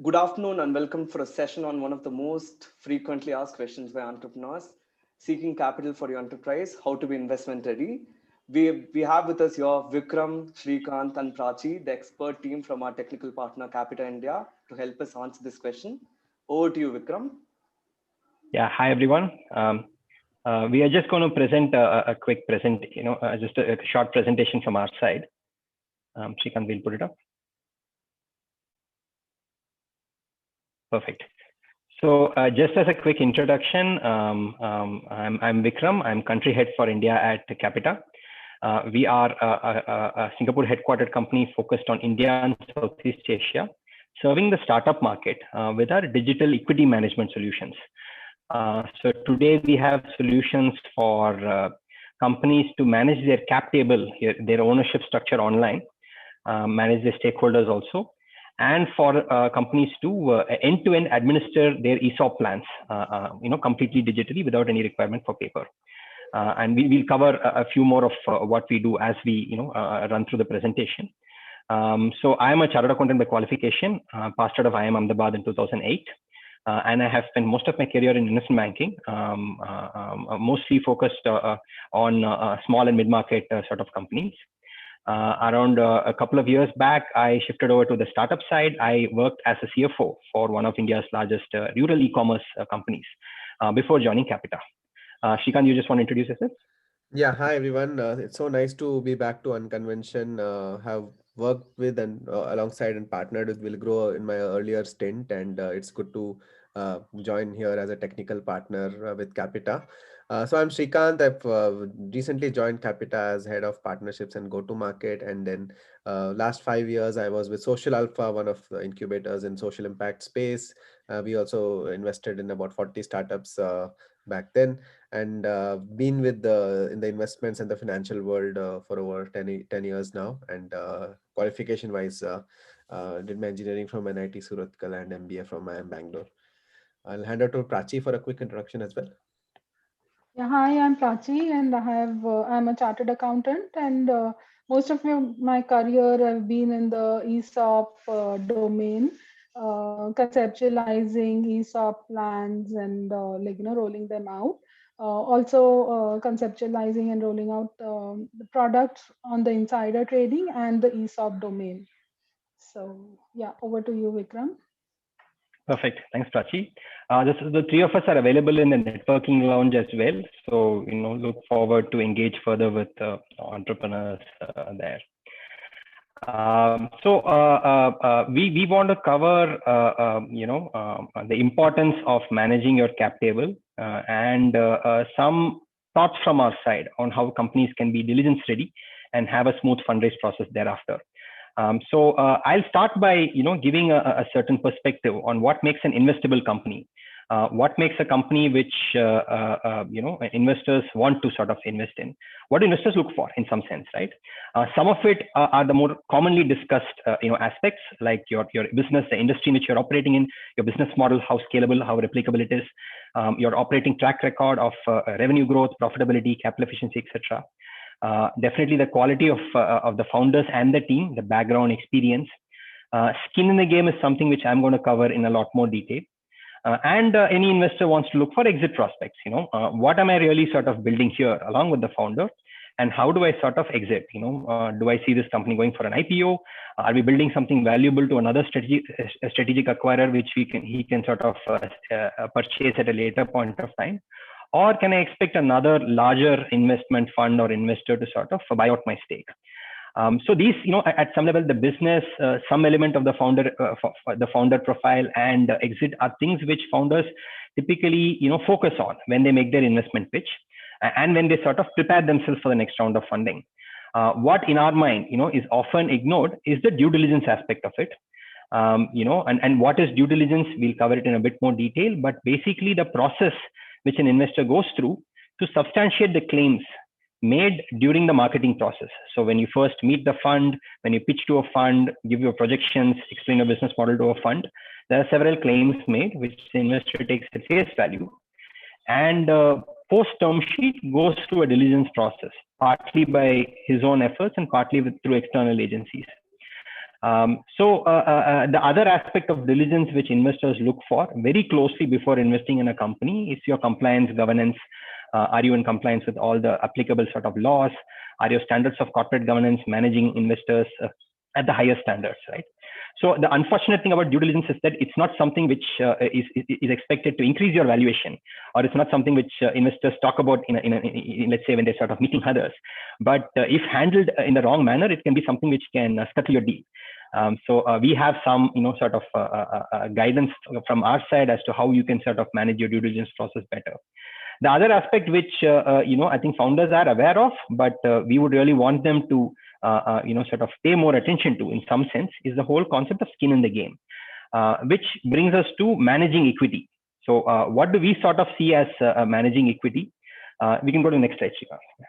Good afternoon and welcome for a session on one of the most frequently asked questions by entrepreneurs seeking capital for your enterprise, how to be investment ready. We have with us here Vikram, Srikanth, and Prachi, the expert team from our technical partner Capita India, to help us answer this question. Over to you, Vikram. Yeah, hi everyone. We are just going to present a quick just a short presentation from our side. Srikanth will put it up. Perfect. So just as a quick introduction, I'm Vikram. I'm country head for India at Capita. We are a Singapore headquartered company focused on India and Southeast Asia, serving the startup market with our digital equity management solutions. So today we have solutions for companies to manage their cap table, their ownership structure online, manage their stakeholders also, and for companies to end-to-end administer their ESOP plans, completely digitally without any requirement for paper. And we will cover a few more of what we do as we run through the presentation. So I am a chartered accountant by qualification, passed out of IIM Ahmedabad in 2008. And I have spent most of my career in investment banking, mostly focused on small and mid-market sort of companies. Around a couple of years back, I shifted over to the startup side. I worked as a CFO for one of India's largest rural e-commerce companies before joining Capita. Srikanth, you just want to introduce yourself? Yeah, hi everyone. It's so nice to be back to Unconvention. Have worked with and alongside and partnered with Will Grow in my earlier stint, and it's good to join here as a technical partner with Capita. So I'm Srikanth. I've recently joined Capita as head of partnerships and go-to-market, and then last 5 years I was with Social Alpha, one of the incubators in social impact space. We also invested in about 40 startups back then, and been with in the investments and the financial world for over 10 years now. And qualification wise, did my engineering from NIT Surathkal and MBA from IIM Bangalore. I'll hand over to Prachi for a quick introduction as well. Yeah, hi, I'm Prachi, and I'm a chartered accountant, and most of my career I've been in the ESOP domain, conceptualizing ESOP plans and rolling them out. Also conceptualizing and rolling out the products on the insider trading and the ESOP domain. So yeah, over to you, Vikram. Perfect. Thanks, Prachi. The three of us are available in the networking lounge as well. So, look forward to engage further with entrepreneurs there. We want to cover, the importance of managing your cap table and some thoughts from our side on how companies can be diligence ready and have a smooth fundraise process thereafter. I'll start by giving a certain perspective on what makes an investable company, what makes a company which investors want to sort of invest in, what investors look for in some sense, right? Some of it are the more commonly discussed aspects, like your business, the industry in which you're operating in, your business model, how scalable, how replicable it is, your operating track record of revenue growth, profitability, capital efficiency, etc. Definitely the quality of the founders and the team, the background experience. Skin in the game is something which I'm going to cover in a lot more detail. And any investor wants to look for exit prospects. What am I really sort of building here along with the founder, and how do I sort of exit? Do I see this company going for an IPO? Are we building something valuable to another strategic acquirer which he can sort of purchase at a later point of time? Or can I expect another larger investment fund or investor to sort of buy out my stake? So these, at some level, the business, some element of the founder profile and exit are things which founders typically, focus on when they make their investment pitch and when they sort of prepare themselves for the next round of funding. What in our mind, is often ignored is the due diligence aspect of it. And what is due diligence? We'll cover it in a bit more detail, but basically the process which an investor goes through to substantiate the claims made during the marketing process. So when you first meet the fund, when you pitch to a fund, give your projections, explain your business model to a fund, there are several claims made which the investor takes at face value. And post-term sheet goes through a diligence process, partly by his own efforts and partly through external agencies. The other aspect of diligence which investors look for very closely before investing in a company is your compliance governance. Are you in compliance with all the applicable sort of laws? Are your standards of corporate governance managing investors at the highest standards, right? So the unfortunate thing about due diligence is that it's not something which is expected to increase your valuation, or it's not something which investors talk about in let's say when they're sort of meeting others. But if handled in the wrong manner, it can be something which can scuttle your deal. We have some sort of guidance from our side as to how you can sort of manage your due diligence process better. The other aspect which I think founders are aware of, but we would really want them to sort of pay more attention to in some sense, is the whole concept of skin in the game, which brings us to managing equity. So what do we sort of see as managing equity? We can go to the next slide, Srikanth.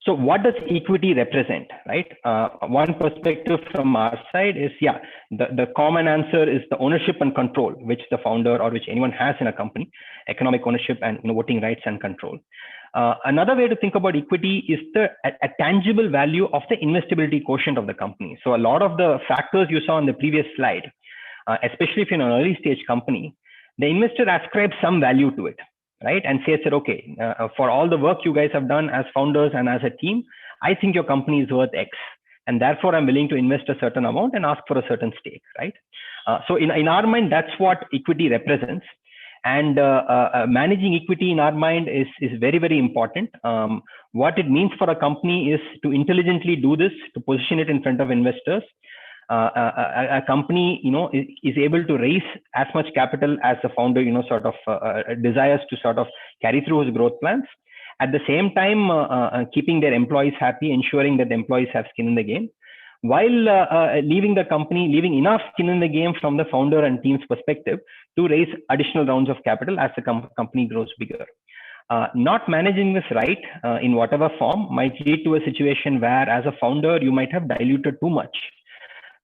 So what does equity represent, right? One perspective from our side is, the common answer is the ownership and control, which the founder or which anyone has in a company, economic ownership and voting rights and control. Another way to think about equity is a tangible value of the investability quotient of the company. So a lot of the factors you saw on the previous slide, especially if you're in an early stage company, the investor ascribes some value to it, right? And says that, okay, for all the work you guys have done as founders and as a team, I think your company is worth X. And therefore, I'm willing to invest a certain amount and ask for a certain stake, right? So in our mind, that's what equity represents. And managing equity in our mind is very, very important. What it means for a company is to intelligently do this, to position it in front of investors. A company, is able to raise as much capital as the founder, sort of desires to sort of carry through his growth plans. At the same time, keeping their employees happy, ensuring that the employees have skin in the game, while leaving the company, leaving enough skin in the game from the founder and team's perspective to raise additional rounds of capital as the company grows bigger. Not managing this right in whatever form might lead to a situation where, as a founder, you might have diluted too much,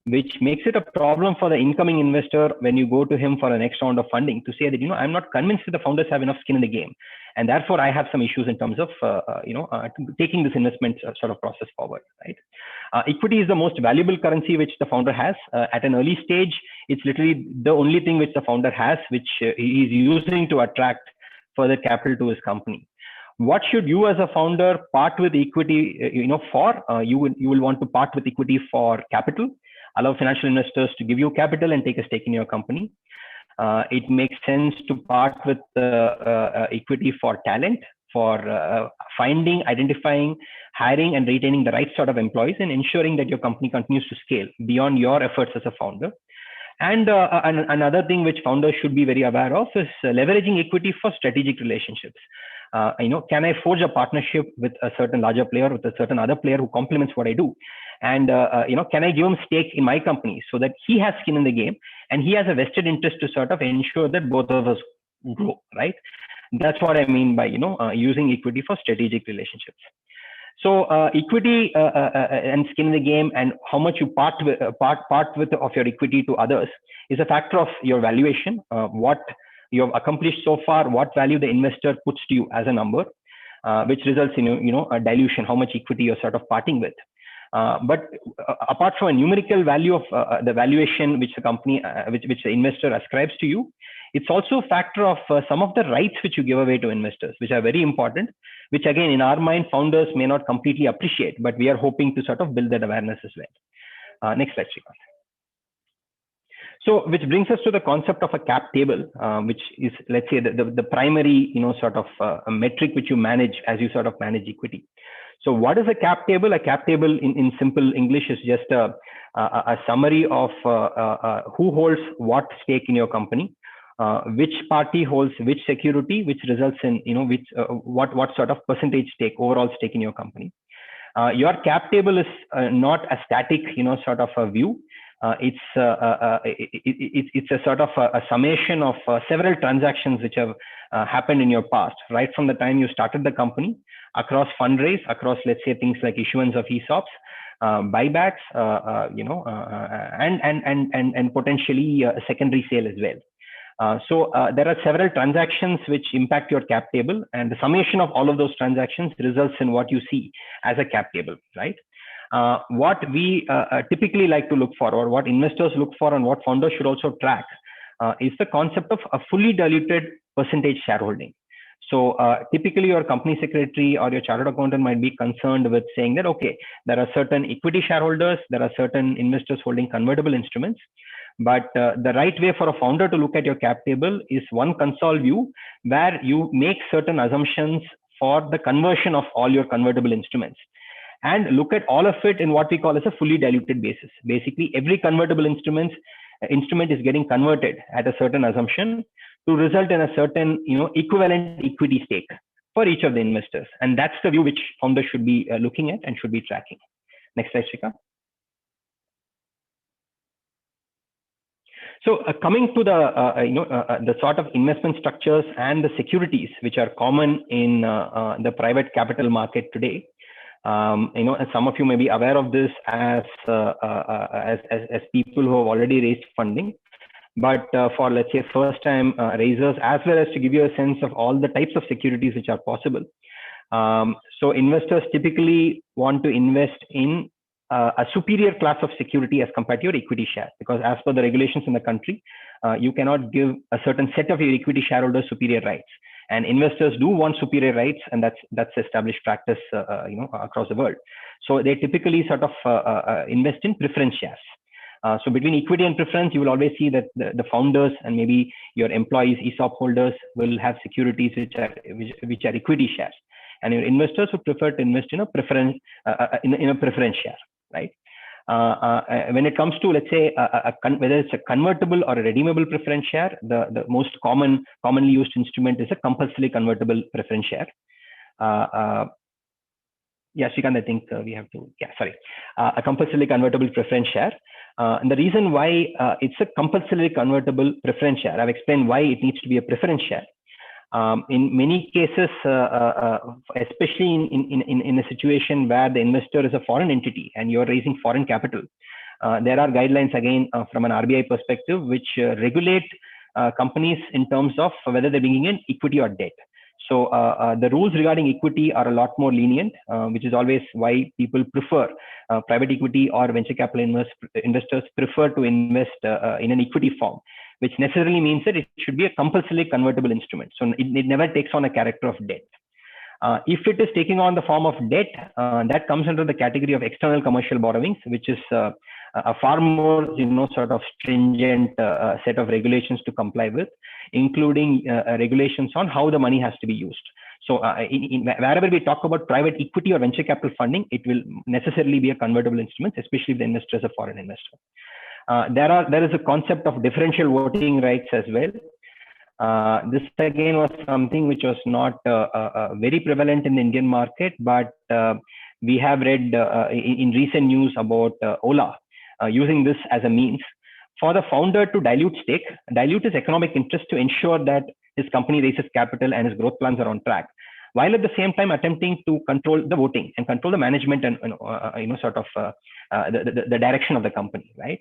which makes it a problem for the incoming investor when you go to him for the next round of funding to say that, I'm not convinced that the founders have enough skin in the game. And therefore, I have some issues in terms of, taking this investment sort of process forward, right? Equity is the most valuable currency which the founder has. At an early stage, it's literally the only thing which the founder has, which he is using to attract further capital to his company. What should you as a founder part with equity, for? You will want to part with equity for capital, allow financial investors to give you capital and take a stake in your company. It makes sense to part with equity for talent, for finding, identifying, hiring, and retaining the right sort of employees, and ensuring that your company continues to scale beyond your efforts as a founder. And another thing which founders should be very aware of is leveraging equity for strategic relationships. Can I forge a partnership with a certain larger player, with a certain other player who complements what I do? And, can I give him stake in my company so that he has skin in the game and he has a vested interest to sort of ensure that both of us grow, right? That's what I mean by, using equity for strategic relationships. So equity and skin in the game and how much you part with of your equity to others is a factor of your valuation, what you have accomplished so far, what value the investor puts to you as a number, which results in, a dilution, how much equity you're sort of parting with. But apart from a numerical value of the valuation which the company, which the investor ascribes to you, it's also a factor of some of the rights which you give away to investors, which are very important, which again, in our mind, founders may not completely appreciate, but we are hoping to sort of build that awareness as well. Next slide, Srikanth. So, which brings us to the concept of a cap table, which is, let's say, the primary, sort of a metric which you manage as you sort of manage equity. So what is a cap table? A cap table in simple English is just a summary of who holds what stake in your company, which party holds which security, which results in, what sort of percentage stake, overall stake in your company. Your cap table is not a static, sort of a view. It's a sort of a summation of several transactions which have happened in your past, right from the time you started the company, across fundraise, across, let's say, things like issuance of ESOPs, buybacks, and potentially a secondary sale as well. So there are several transactions which impact your cap table, and the summation of all of those transactions results in what you see as a cap table, right? What we typically like to look for, or what investors look for, and what founders should also track, is the concept of a fully diluted percentage shareholding. So typically your company secretary or your chartered accountant might be concerned with saying that, okay, there are certain equity shareholders, there are certain investors holding convertible instruments. But the right way for a founder to look at your cap table is one console view where you make certain assumptions for the conversion of all your convertible instruments, and look at all of it in what we call as a fully diluted basis. Basically, every convertible instrument is getting converted at a certain assumption to result in a certain, equivalent equity stake for each of the investors. And that's the view which founders should be looking at and should be tracking. Next slide, Shrikant. So coming to the sort of investment structures and the securities which are common in the private capital market today. Some of you may be aware of this as people who have already raised funding, but for, let's say, first time raisers, as well as to give you a sense of all the types of securities which are possible. So investors typically want to invest in a superior class of security as compared to your equity share, because as per the regulations in the country, you cannot give a certain set of your equity shareholders superior rights, and investors do want superior rights, and that's established practice across the world. So they typically sort of invest in preference shares. So between equity and preference, you will always see that the founders and maybe your employees, ESOP holders, will have securities which are equity shares, and your investors would prefer to invest in a preference share, right? When it comes to, let's say, whether it's a convertible or a redeemable preference share, the most commonly used instrument is a compulsorily convertible preference share. Yeah, Shrikant, I think we have to, a compulsorily convertible preference share. And the reason why it's a compulsorily convertible preference share, I've explained why it needs to be a preference share. In many cases, especially in a situation where the investor is a foreign entity and you're raising foreign capital, there are guidelines, again, from an RBI perspective, which regulate companies in terms of whether they're bringing in equity or debt. So the rules regarding equity are a lot more lenient, which is always why people prefer private equity, or venture capital investors prefer to invest in an equity form, which necessarily means that it should be a compulsorily convertible instrument. So it never takes on a character of debt. If it is taking on the form of debt, that comes under the category of external commercial borrowings, which is a far more sort of stringent set of regulations to comply with, including regulations on how the money has to be used. So wherever we talk about private equity or venture capital funding, it will necessarily be a convertible instrument, especially if the investor is a foreign investor. There is a concept of differential voting rights as well. This again was something which was not very prevalent in the Indian market, but we have read in recent news about Ola using this as a means for the founder to dilute his economic interest to ensure that his company raises capital and his growth plans are on track, while at the same time attempting to control the voting and control the management and the direction of the company, right?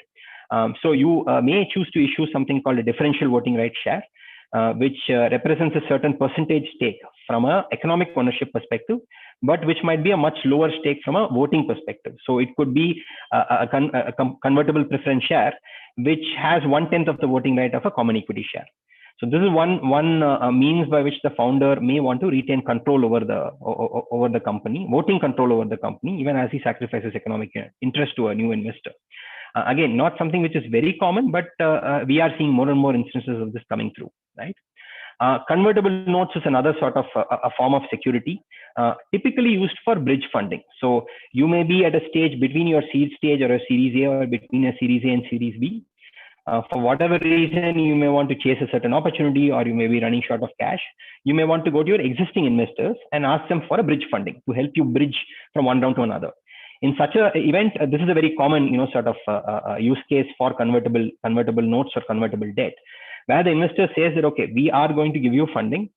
So you may choose to issue something called a differential voting right share, which represents a certain percentage stake from an economic ownership perspective, but which might be a much lower stake from a voting perspective. So it could be a convertible preference share, which has 1/10 of the voting right of a common equity share. So this is one means by which the founder may want to retain control over the company, voting control over the company, even as he sacrifices economic interest to a new investor. Again, not something which is very common, but we are seeing more and more instances of this coming through, right? Convertible notes is another sort of a form of security, typically used for bridge funding. So you may be at a stage between your seed stage or a Series A, or between a Series A and Series B. For whatever reason, you may want to chase a certain opportunity, or you may be running short of cash. You may want to go to your existing investors and ask them for a bridge funding to help you bridge from one round to another. In such an event, this is a very common, sort of use case for convertible notes or convertible debt, where the investor says that, okay, we are going to give you funding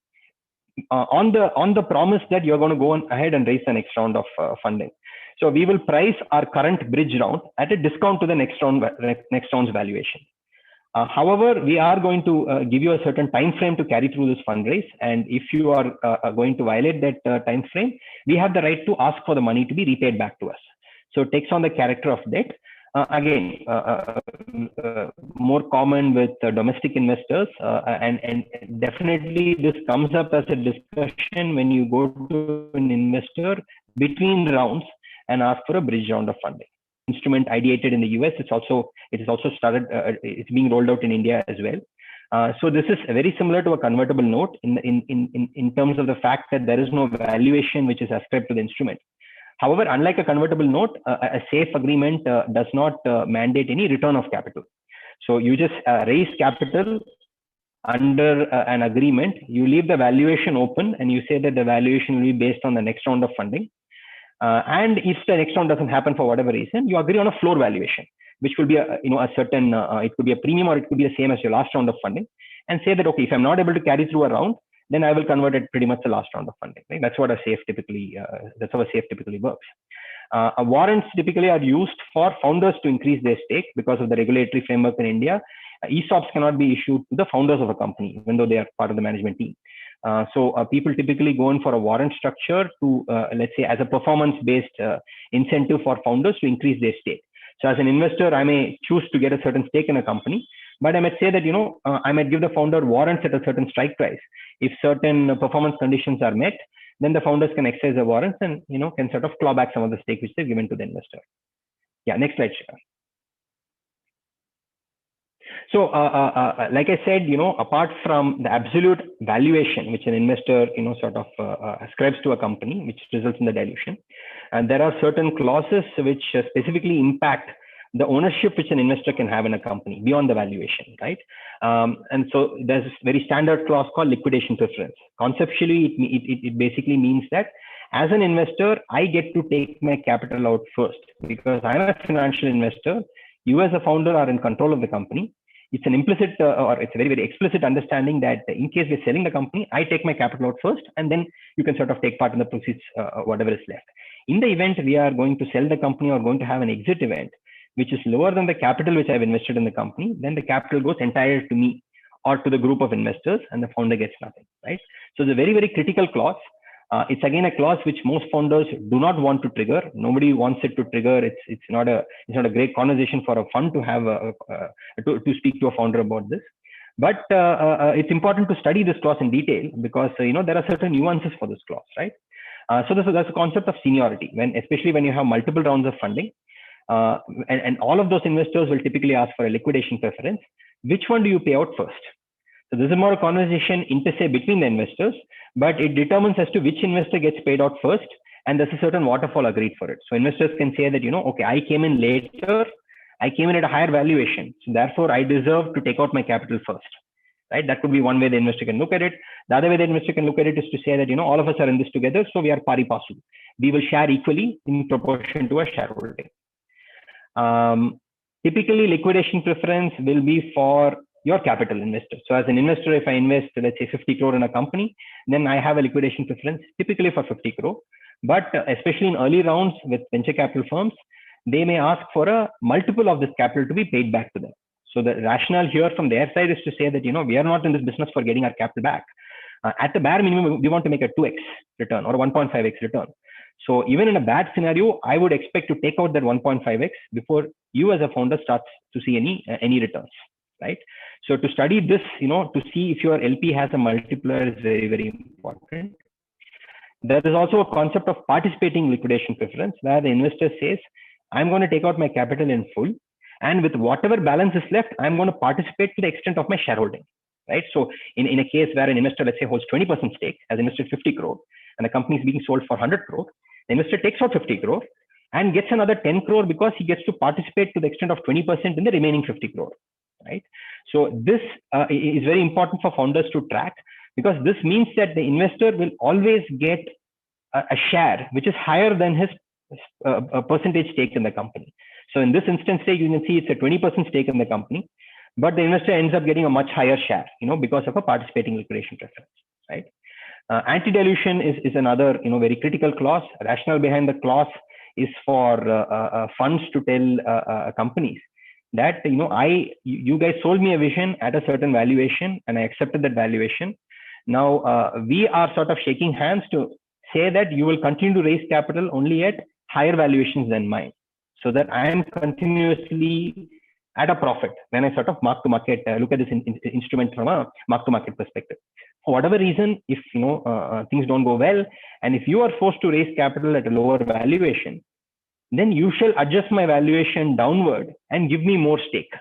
on the promise that you're going to go on ahead and raise the next round of funding. So we will price our current bridge round at a discount to the next round's valuation. However, we are going to give you a certain time frame to carry through this fundraise, and if you are going to violate that time frame, we have the right to ask for the money to be repaid back to us. So it takes on the character of debt. Again, more common with domestic investors, and definitely this comes up as a discussion when you go to an investor between rounds and ask for a bridge round of funding. Instrument ideated in the US, it is also started. It's being rolled out in India as well. So this is very similar to a convertible note in terms of the fact that there is no valuation which is ascribed to the instrument. However, unlike a convertible note, a safe agreement does not mandate any return of capital. So you just raise capital under an agreement. You leave the valuation open and you say that the valuation will be based on the next round of funding. And if the next round doesn't happen for whatever reason, you agree on a floor valuation, which will be a certain, it could be a premium or it could be the same as your last round of funding, and say that, okay, if I'm not able to carry through a round, then I will convert it pretty much the last round of funding. Right? That's what a safe typically, that's how a safe typically works. Warrants typically are used for founders to increase their stake because of the regulatory framework in India. ESOPs cannot be issued to the founders of a company, even though they are part of the management team. So people typically go in for a warrant structure to, let's say, as a performance-based incentive for founders to increase their stake. So as an investor, I may choose to get a certain stake in a company, but I might say that, I might give the founder warrants at a certain strike price. If certain performance conditions are met, then the founders can exercise the warrants and, can sort of claw back some of the stake which they've given to the investor. Yeah, next slide, Shikha. So, like I said, apart from the absolute valuation, which an investor, sort of ascribes to a company, which results in the dilution, and there are certain clauses which specifically impact the ownership which an investor can have in a company beyond the valuation, right? And so there's a very standard clause called liquidation preference. Conceptually, it basically means that as an investor, I get to take my capital out first because I'm a financial investor. You as a founder are in control of the company. It's an implicit or it's a very, very explicit understanding that in case we're selling the company, I take my capital out first, and then you can sort of take part in the proceeds, whatever is left. In the event we are going to sell the company or going to have an exit event, which is lower than the capital which I've invested in the company, then the capital goes entirely to me or to the group of investors, and the founder gets nothing, right? So it's a very, very critical clause. It's again a clause which most founders do not want to trigger. Nobody wants it to trigger. It's not a great conversation for a fund to have to speak to a founder about this. But it's important to study this clause in detail because there are certain nuances for this clause, right? So that's a concept of seniority, especially when you have multiple rounds of funding. And all of those investors will typically ask for a liquidation preference. Which one do you pay out first? So this is more a conversation inter se between the investors, but it determines as to which investor gets paid out first, and there's a certain waterfall agreed for it. So investors can say that, okay, I came in later, I came in at a higher valuation, so therefore I deserve to take out my capital first, right? That could be one way the investor can look at it. The other way the investor can look at it is to say that, all of us are in this together, so we are pari passu. We will share equally in proportion to our shareholding. Typically, liquidation preference will be for your capital investor. So as an investor, if I invest, let's say 50 crore in a company, then I have a liquidation preference typically for 50 crore. But especially in early rounds with venture capital firms, they may ask for a multiple of this capital to be paid back to them. So the rationale here from their side is to say that, we are not in this business for getting our capital back. At the bare minimum, we want to make a 2x return or a 1.5x return. So even in a bad scenario, I would expect to take out that 1.5x before you as a founder starts to see any returns, right? So to study this, to see if your LP has a multiplier is very, very important. There is also a concept of participating liquidation preference where the investor says, I'm going to take out my capital in full, and with whatever balance is left, I'm going to participate to the extent of my shareholding, right? So in a case where an investor, let's say, holds 20% stake, has invested 50 crore, and the company is being sold for 100 crore, the investor takes out 50 crore and gets another 10 crore because he gets to participate to the extent of 20% in the remaining 50 crore, right? So this is very important for founders to track because this means that the investor will always get a share which is higher than his percentage stake in the company. So in this instance, say you can see it's a 20% stake in the company, but the investor ends up getting a much higher share, because of a participating liquidation preference, right? Anti-dilution is another, very critical clause. Rationale behind the clause is for funds to tell companies that, you guys sold me a vision at a certain valuation and I accepted that valuation. Now we are sort of shaking hands to say that you will continue to raise capital only at higher valuations than mine. so that I am continuously at a profit when I sort of mark to market, look at this instrument from a mark to market perspective. For whatever reason, if things don't go well, and if you are forced to raise capital at a lower valuation, then you shall adjust my valuation downward and give me more stake,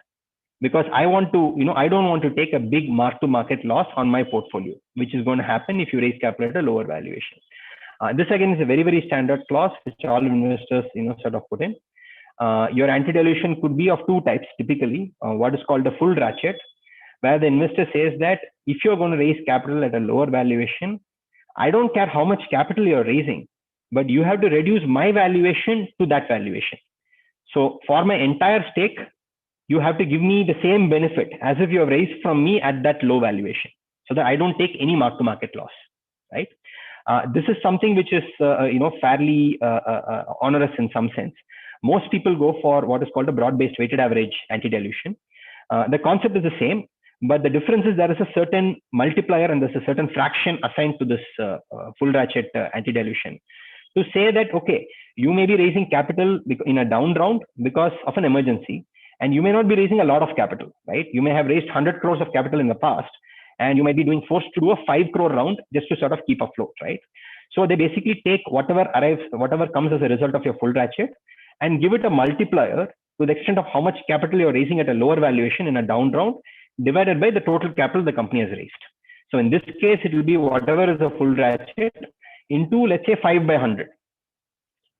because I want to, I don't want to take a big mark to market loss on my portfolio, which is going to happen if you raise capital at a lower valuation. This again is a very, very standard clause which all investors, sort of put in. Your anti-dilution could be of two types typically. What is called the full ratchet, where the investor says that if you're going to raise capital at a lower valuation, I don't care how much capital you're raising, but you have to reduce my valuation to that valuation. So for my entire stake, you have to give me the same benefit as if you have raised from me at that low valuation, so that I don't take any mark to market loss, right? This is something which is fairly onerous in some sense. Most people go for what is called a broad-based weighted average anti-dilution. The concept is the same, but the difference is there is a certain multiplier and there's a certain fraction assigned to this full ratchet anti-dilution to say that, okay, you may be raising capital in a down round because of an emergency, and you may not be raising a lot of capital, right? You may have raised 100 crores of capital in the past, and you might be forced to do a 5 crore round just to sort of keep afloat, right? So they basically take whatever comes as a result of your full ratchet and give it a multiplier to the extent of how much capital you're raising at a lower valuation in a down round divided by the total capital the company has raised. So in this case, it will be whatever is a full ratchet into, let's say, 5 by 100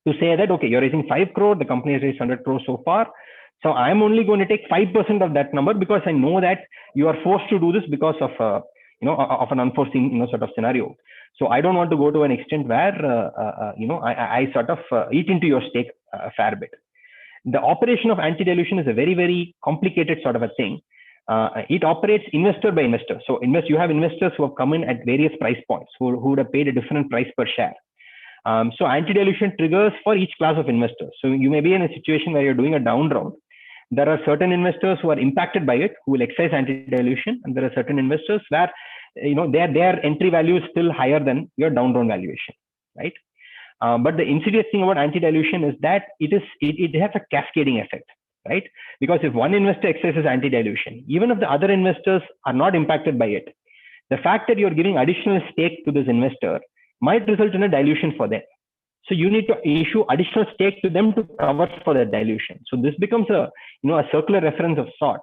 to say that, okay, you're raising 5 crore, the company has raised 100 crore so far. So I'm only going to take 5% of that number because I know that you are forced to do this because of of an unforeseen sort of scenario. So I don't want to go to an extent where I sort of eat into your stake a fair bit. The operation of anti-dilution is a very, very complicated sort of a thing. It operates investor by investor. So you have investors who have come in at various price points who would have paid a different price per share. So anti-dilution triggers for each class of investors. So you may be in a situation where you're doing a down round. There are certain investors who are impacted by it, who will exercise anti-dilution, and there are certain investors where their entry value is still higher than your down round valuation, right? But the insidious thing about anti-dilution is that it has a cascading effect, right? Because if one investor exercises anti-dilution, even if the other investors are not impacted by it, the fact that you're giving additional stake to this investor might result in a dilution for them. So you need to issue additional stake to them to cover for the dilution. So this becomes a circular reference of sort.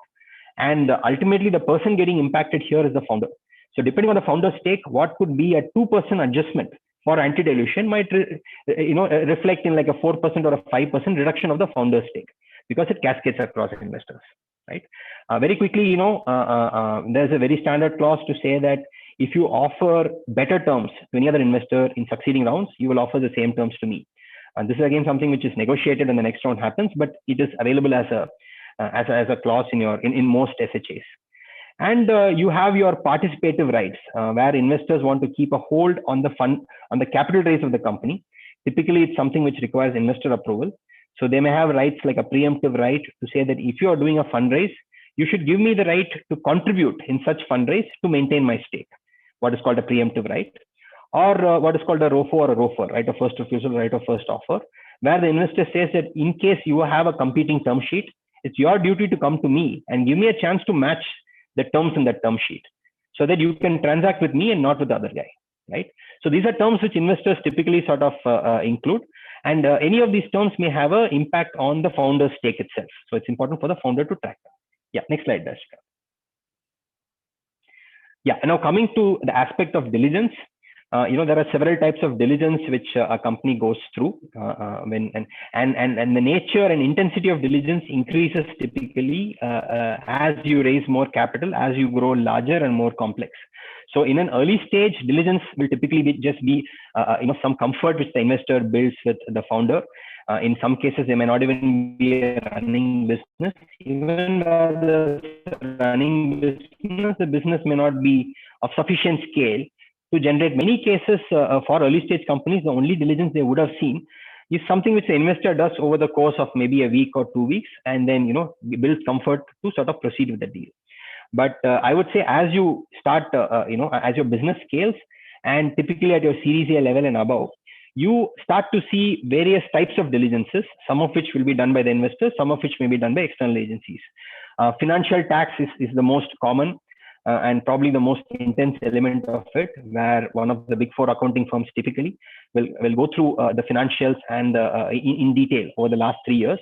And ultimately, the person getting impacted here is the founder. So depending on the founder's stake, what could be a 2% adjustment for anti-dilution might reflect in like a 4% or a 5% reduction of the founder's stake, because it cascades across investors, right? Very quickly, there's a very standard clause to say that if you offer better terms to any other investor in succeeding rounds, you will offer the same terms to me. And this is again something which is negotiated when the next round happens, but it is available as a clause in most SHAs. And you have your participative rights, where investors want to keep a hold on the capital raise of the company. Typically, it's something which requires investor approval. So they may have rights like a preemptive right to say that if you are doing a fundraise, you should give me the right to contribute in such fundraise to maintain my stake. What is called a preemptive right, or what is called a ROFO or a ROFR, right, of first refusal, right of first offer, where the investor says that in case you have a competing term sheet, it's your duty to come to me and give me a chance to match the terms in that term sheet, so that you can transact with me and not with the other guy, right? So these are terms which investors typically sort of include, and any of these terms may have an impact on the founder's stake itself. So it's important for the founder to track them. Yeah, next slide, Dashika. Yeah, now coming to the aspect of diligence, there are several types of diligence which a company goes through, and the nature and intensity of diligence increases typically as you raise more capital, as you grow larger and more complex. So in an early stage, diligence will typically be some comfort which the investor builds with the founder. In some cases, they may not even be a running business. Even where the running business, the business may not be of sufficient scale to generate. Many cases for early stage companies, the only diligence they would have seen is something which the investor does over the course of maybe a week or 2 weeks, and then builds comfort to sort of proceed with the deal. But I would say as you start, as your business scales, and typically at your Series A level and above, you start to see various types of diligences, some of which will be done by the investors, some of which may be done by external agencies. Financial tax is the most common and probably the most intense element of it, where one of the big four accounting firms typically will go through the financials and in detail over the last 3 years,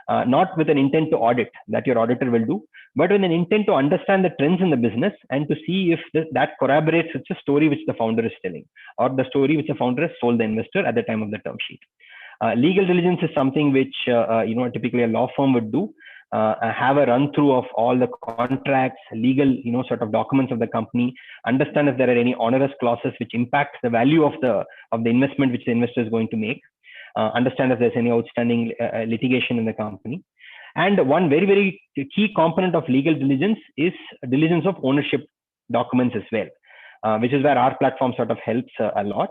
not with an intent to audit that your auditor will do, but with an intent to understand the trends in the business and to see if that corroborates with the story which the founder is telling, or the story which the founder has told the investor at the time of the term sheet. Legal diligence is something which typically a law firm would do. Have a run through of all the contracts, legal sort of documents of the company, understand if there are any onerous clauses which impact the value of the investment which the investor is going to make, understand if there's any outstanding litigation in the company. And one very, very key component of legal diligence is diligence of ownership documents as well, which is where our platform sort of helps a lot,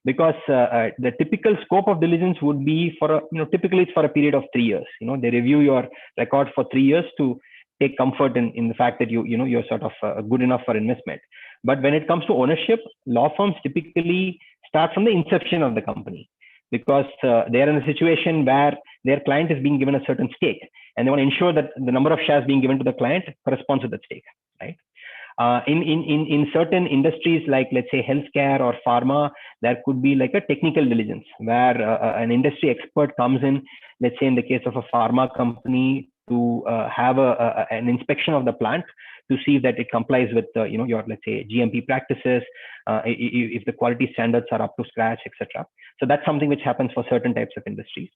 because the typical scope of diligence would be for typically it's for a period of 3 years. They review your record for 3 years to take comfort in the fact that you're sort of good enough for investment. But when it comes to ownership, law firms typically start from the inception of the company, because they are in a situation where their client is being given a certain stake, and they want to ensure that the number of shares being given to the client corresponds to that stake, right? In certain industries, like let's say healthcare or pharma, there could be like a technical diligence where an industry expert comes in, let's say in the case of a pharma company, to have an inspection of the plant to see that it complies with your, let's say, GMP practices, if the quality standards are up to scratch, etc. So that's something which happens for certain types of industries.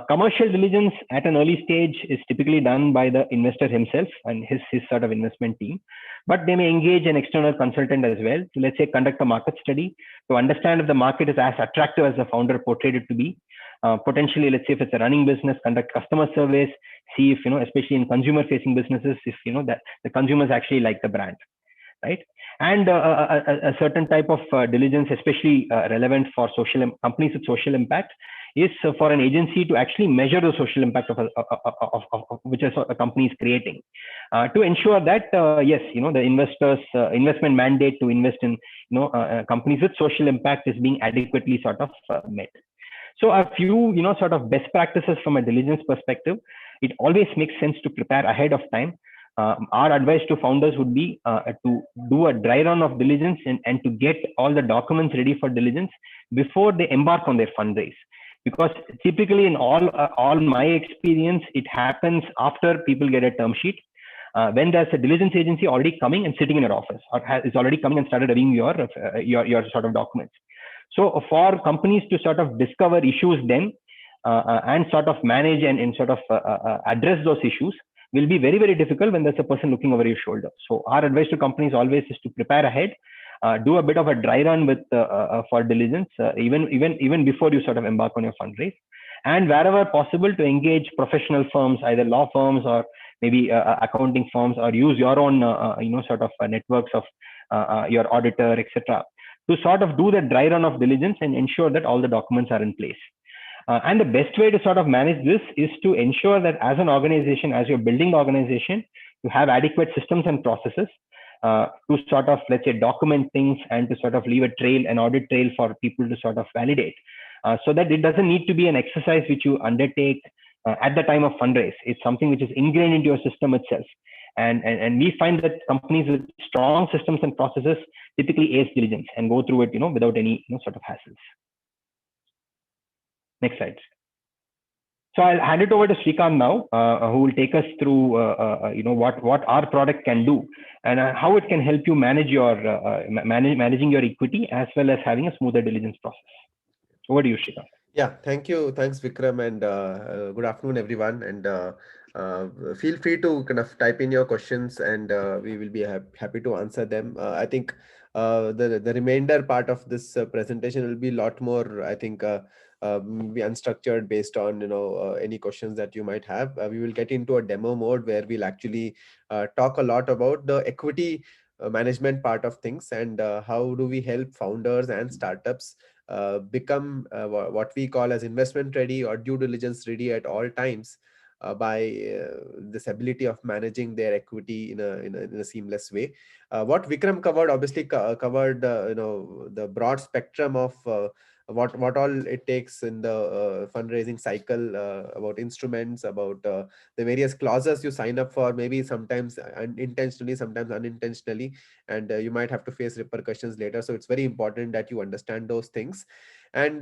Commercial diligence at an early stage is typically done by the investor himself and his sort of investment team, but they may engage an external consultant as well to, let's say, conduct a market study to understand if the market is as attractive as the founder portrayed it to be. Potentially, let's say if it's a running business, conduct customer surveys, see if, especially in consumer facing businesses, if that the consumers actually like the brand, right? And a certain type of diligence, especially relevant for companies with social impact, is for an agency to actually measure the social impact of which a company is creating, to ensure that yes, the investors' investment mandate to invest in companies with social impact is being adequately sort of met. So a few sort of best practices from a diligence perspective. It always makes sense to prepare ahead of time. Our advice to founders would be to do a dry run of diligence and to get all the documents ready for diligence before they embark on their fundraise. Because typically in all my experience, it happens after people get a term sheet, when there's a diligence agency already coming and sitting in your office, or is already coming and started reviewing your sort of documents. So for companies to sort of discover issues then and sort of manage and sort of address those issues will be very, very difficult when there's a person looking over your shoulder. So our advice to companies always is to prepare ahead, do a bit of a dry run with for diligence, even before you sort of embark on your fundraise, and wherever possible to engage professional firms, either law firms or maybe accounting firms, or use your own sort of networks of your auditor, etc., to sort of do the dry run of diligence and ensure that all the documents are in place. And the best way to sort of manage this is to ensure that as an organization, as you're building the organization, you have adequate systems and processes to sort of, let's say, document things and to sort of leave a trail, an audit trail for people to sort of validate, so that it doesn't need to be an exercise which you undertake at the time of fundraise. It's something which is ingrained into your system itself. And we find that companies with strong systems and processes typically ace diligence and go through it, without any sort of hassles. Next slide. So I'll hand it over to Srikanth now, who will take us through, what our product can do and how it can help you manage your managing your equity as well as having a smoother diligence process. Over to you, Srikanth. Yeah, thank you. Thanks, Vikram, and good afternoon, everyone. And feel free to kind of type in your questions, and we will be happy to answer them. I think the remainder part of this presentation will be a lot more, I think, be unstructured based on any questions that you might have. We will get into a demo mode where we'll actually talk a lot about the equity management part of things, and how do we help founders and startups become what we call as investment ready or due diligence ready at all times, by this ability of managing their equity in a seamless way. What Vikram covered obviously covered the broad spectrum of what all it takes in the fundraising cycle, about instruments, about the various clauses you sign up for, maybe sometimes unintentionally, sometimes unintentionally, and you might have to face repercussions later. So it's very important that you understand those things. And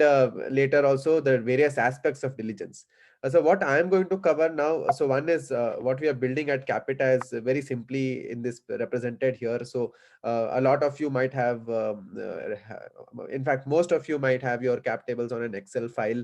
later also the various aspects of diligence. So what I am going to cover now, so one is what we are building at Capita is very simply in this represented here. So a lot of you might have, in fact, most of you might have your cap tables on an Excel file.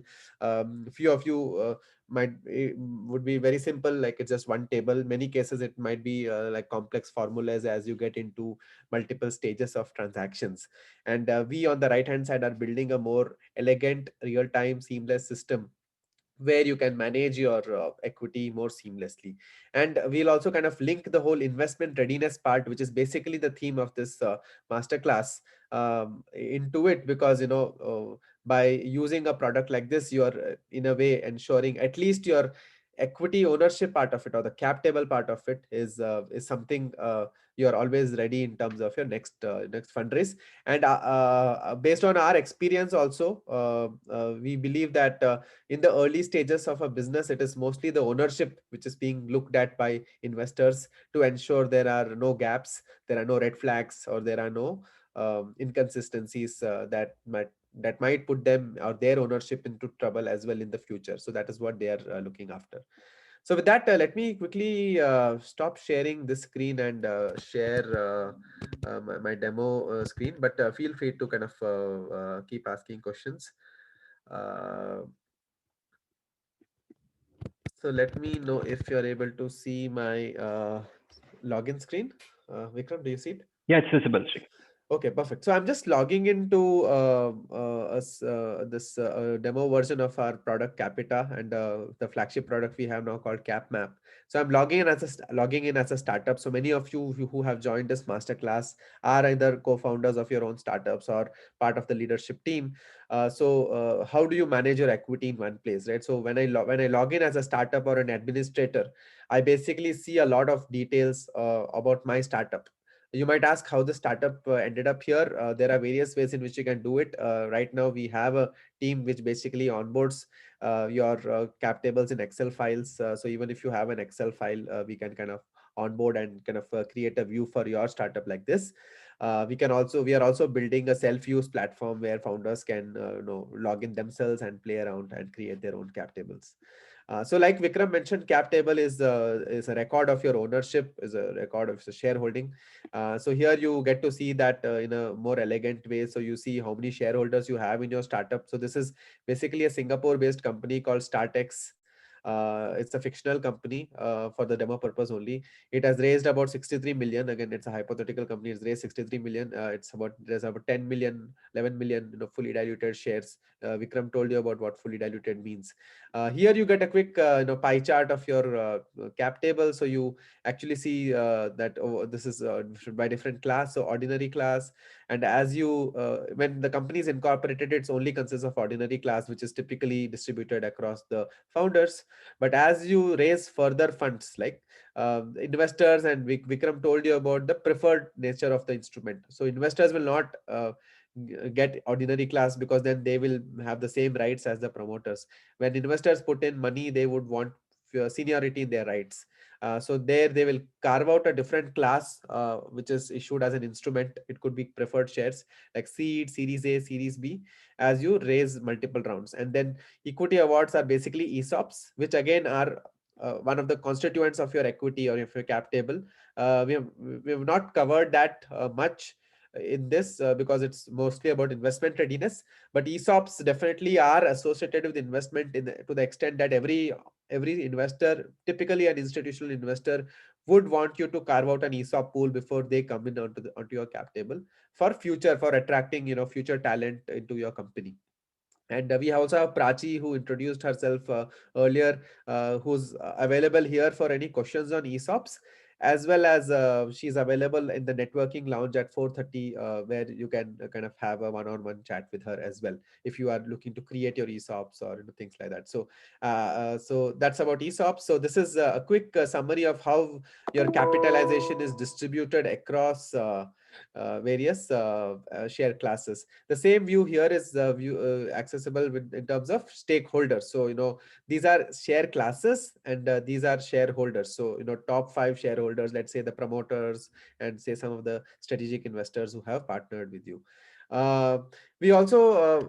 Few of you would be very simple, like it's just one table. Many cases it might be like complex formulas as you get into multiple stages of transactions. And we on the right hand side are building a more elegant, real-time, seamless system where you can manage your equity more seamlessly. And we'll also kind of link the whole investment readiness part, which is basically the theme of this masterclass, into it, because by using a product like this, you are in a way ensuring at least your equity ownership part of it, or the cap table part of it, is something you are always ready in terms of your next fundraise. And based on our experience also, we believe that in the early stages of a business, it is mostly the ownership which is being looked at by investors to ensure there are no gaps, there are no red flags, or there are no inconsistencies that might put them or their ownership into trouble as well in the future. So that is what they are looking after. So with that, let me quickly stop sharing this screen and share my demo screen, but feel free to kind of keep asking questions. Uh, So let me know if you're able to see my login screen. Vikram, do you see it? Yeah, it's visible, Sri. Okay, perfect. So I'm just logging into this demo version of our product Capita, and the flagship product we have now called CapMap. So I'm logging in as a startup. So many of you who have joined this masterclass are either co-founders of your own startups or part of the leadership team. So how do you manage your equity in one place, right? So when I log in as a startup or an administrator, I basically see a lot of details about my startup. You might ask how the startup ended up here. There are various ways in which you can do it. Right now, we have a team which basically onboards your cap tables in Excel files. So even if you have an Excel file, we can kind of onboard and kind of create a view for your startup like this. We are also building a self-use platform where founders can log in themselves and play around and create their own cap tables. So like Vikram mentioned, cap table is a record of your ownership, is a record of the shareholding. So here you get to see that in a more elegant way. So you see how many shareholders you have in your startup. So this is basically a Singapore-based company called StartX. It's a fictional company for the demo purpose only. It has raised about 63 million. Again, it's a hypothetical company. It's raised 63 million. There's about 10 million, 11 million fully diluted shares. Vikram told you about what fully diluted means. Here you get a quick pie chart of your cap table. So you actually see that this is by different class. So ordinary class, and as you when the company is incorporated, it's only consists of ordinary class, which is typically distributed across the founders. But as you raise further funds, like investors, and Vikram told you about the preferred nature of the instrument. So investors will not get ordinary class, because then they will have the same rights as the promoters. When investors put in money, they would want seniority in their rights. So there they will carve out a different class which is issued as an instrument. It could be preferred shares like seed, series A, series B, as you raise multiple rounds. And then equity awards are basically ESOPs, which again are one of the constituents of your equity or of your cap table. We have not covered that much in this because it's mostly about investment readiness. But ESOPs definitely are associated with investment to the extent that every investor, typically an institutional investor, would want you to carve out an ESOP pool before they come in onto your cap table for attracting future talent into your company. And we also have Prachi, who introduced herself earlier, who's available here for any questions on ESOPs, as well as she's available in the networking lounge at 4:30, where you can kind of have a one-on-one chat with her as well, if you are looking to create your ESOPs or things like that. So that's about ESOPs. So this is a quick summary of how your capitalization is distributed across various share classes. The same view here is accessible in terms of stakeholders. So these are share classes, and these are shareholders. So top 5 shareholders, let's say the promoters, and say some of the strategic investors who have partnered with you. uh, we also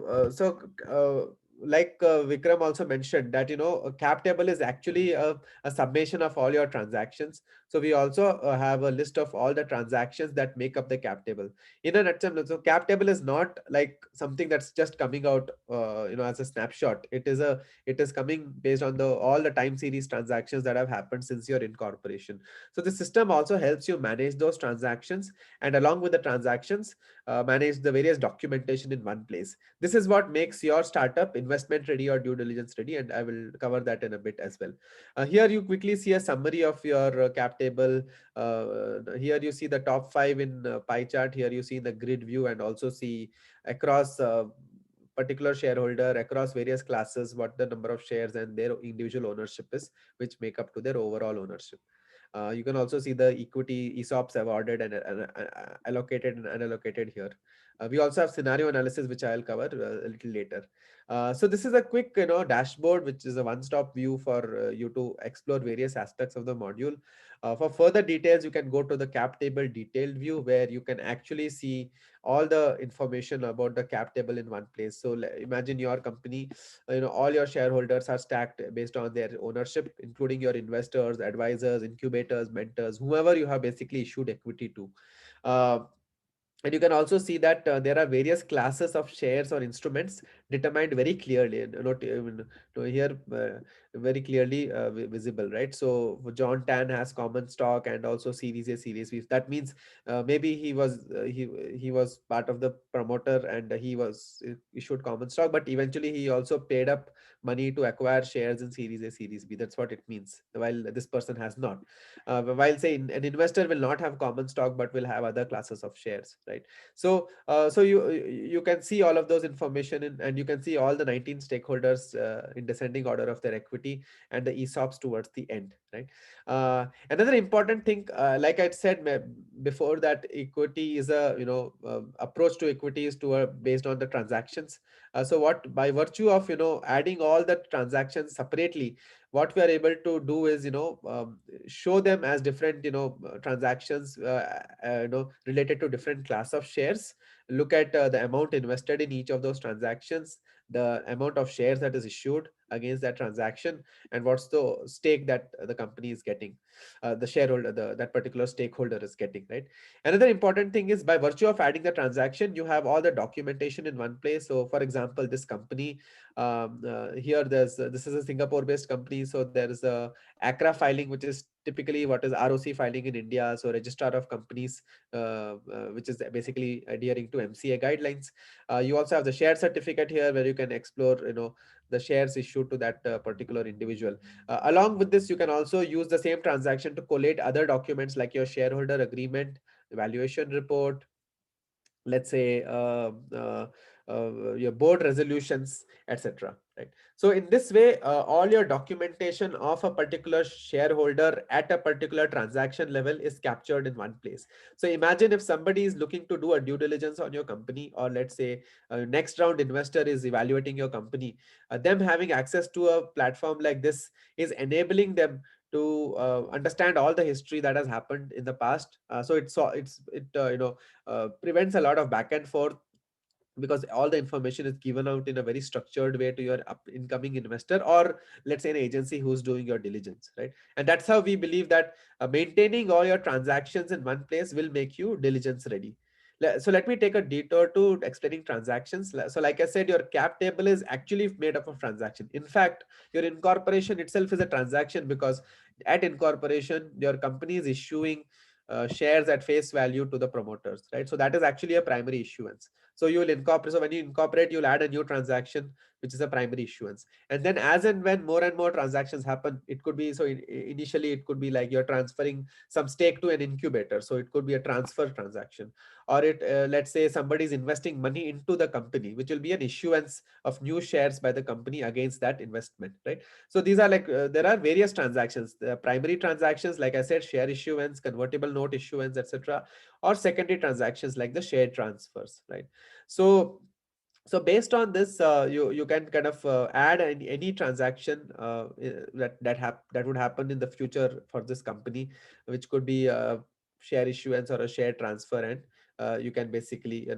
like Vikram also mentioned that a cap table is actually a summation of all your transactions. So we also have a list of all the transactions that make up the cap table. In a nutshell, so cap table is not like something that's just coming out as a snapshot. It is coming based on the all the time series transactions that have happened since your incorporation. So the system also helps you manage those transactions, and along with the transactions, manage the various documentation in one place. This is what makes your startup investment ready or due diligence ready, and I will cover that in a bit as well. Here you quickly see a summary of your cap table. Here you see the top 5 in pie chart. Here you see the grid view, and also see across particular shareholder, across various classes, what the number of shares and their individual ownership is, which make up to their overall ownership. You can also see the equity ESOPs awarded and allocated and unallocated here. We also have scenario analysis, which I'll cover a little later. So this is a quick, dashboard, which is a one-stop view for you to explore various aspects of the module. For further details, you can go to the cap table detailed view, where you can actually see all the information about the cap table in one place. So imagine your company, all your shareholders are stacked based on their ownership, including your investors, advisors, incubators, mentors, whoever you have basically issued equity to. Uh, and you can also see that there are various classes of shares or instruments determined very clearly, and not even here very clearly visible, right? So John Tan has common stock and also Series A, Series B. That means maybe he was part of the promoter, and he was issued common stock, but eventually he also paid up money to acquire shares in Series A, Series B. That's what it means. While this person has not. While say an investor will not have common stock, but will have other classes of shares, right? So you can see all of those information and you can see all the 19 stakeholders in descending order of their equity, and the ESOPs towards the end, right? Another important thing, like I said before, that equity is a approach to equity is based on the transactions. So what, by virtue of adding all the transactions separately, what we are able to do is show them as different transactions related to different class of shares. Look at the amount invested in each of those transactions, the amount of shares that is issued against that transaction, and what's the stake that the company is getting, the shareholder, that particular stakeholder is getting, right? Another important thing is, by virtue of adding the transaction, you have all the documentation in one place. So for example, this company, here this is a Singapore based company, so there is a ACRA filing, which is typically what is ROC filing in India, so registrar of companies, which is basically adhering to MCA guidelines. You also have the share certificate here, where you can explore the shares issued to that particular individual. Along with this, you can also use the same transaction to collate other documents like your shareholder agreement, valuation report, let's say your board resolutions, etc., right? So in this way, all your documentation of a particular shareholder at a particular transaction level is captured in one place. So imagine if somebody is looking to do a due diligence on your company, or let's say a next round investor is evaluating your company, them having access to a platform like this is enabling them to understand all the history that has happened in the past. So prevents a lot of back and forth, because all the information is given out in a very structured way to your incoming investor, or let's say an agency who's doing your diligence, right? And that's how we believe that maintaining all your transactions in one place will make you diligence ready. So let me take a detour to explaining transactions. So like I said, your cap table is actually made up of transaction. In fact, your incorporation itself is a transaction, because at incorporation your company is issuing shares at face value to the promoters, right? So that is actually a primary issuance. So you will incorporate. So when you incorporate, you'll add a new transaction, which is a primary issuance. And then as and when more and more transactions happen, it could be, so initially it could be like you're transferring some stake to an incubator. So it could be a transfer transaction, or let's say somebody is investing money into the company, which will be an issuance of new shares by the company against that investment, right? So these are like, there are various transactions. The primary transactions, like I said, share issuance, convertible note issuance, etc., or secondary transactions like the share transfers, right? So based on this, you can kind of add any transaction that would happen in the future for this company, which could be a share issuance or a share transfer, and you can basically,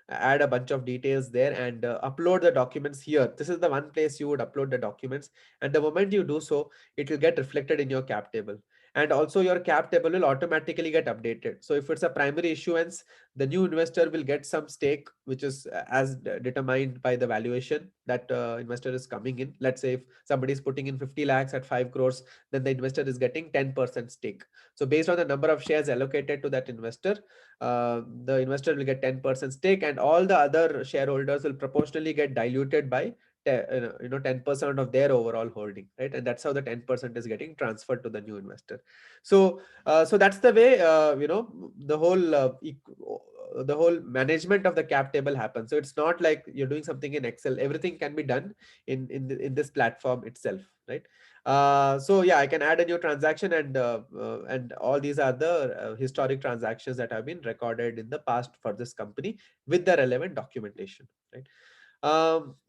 add a bunch of details there and upload the documents here. This is the one place you would upload the documents, and the moment you do so, it will get reflected in your cap table. And also your cap table will automatically get updated. So if it's a primary issuance, the new investor will get some stake, which is as determined by the valuation that investor is coming in. Let's say if somebody is putting in 50 lakhs at 5 crores, then the investor is getting 10% stake. So based on the number of shares allocated to that investor, the investor will get 10% stake, and all the other shareholders will proportionally get diluted by 10% of their overall holding, right? And that's how the 10% is getting transferred to the new investor. So that's the way, the whole management of the cap table happens. So it's not like you're doing something in Excel. Everything can be done in this platform itself, right? So yeah, I can add a new transaction, and all these are the historic transactions that have been recorded in the past for this company with the relevant documentation, right?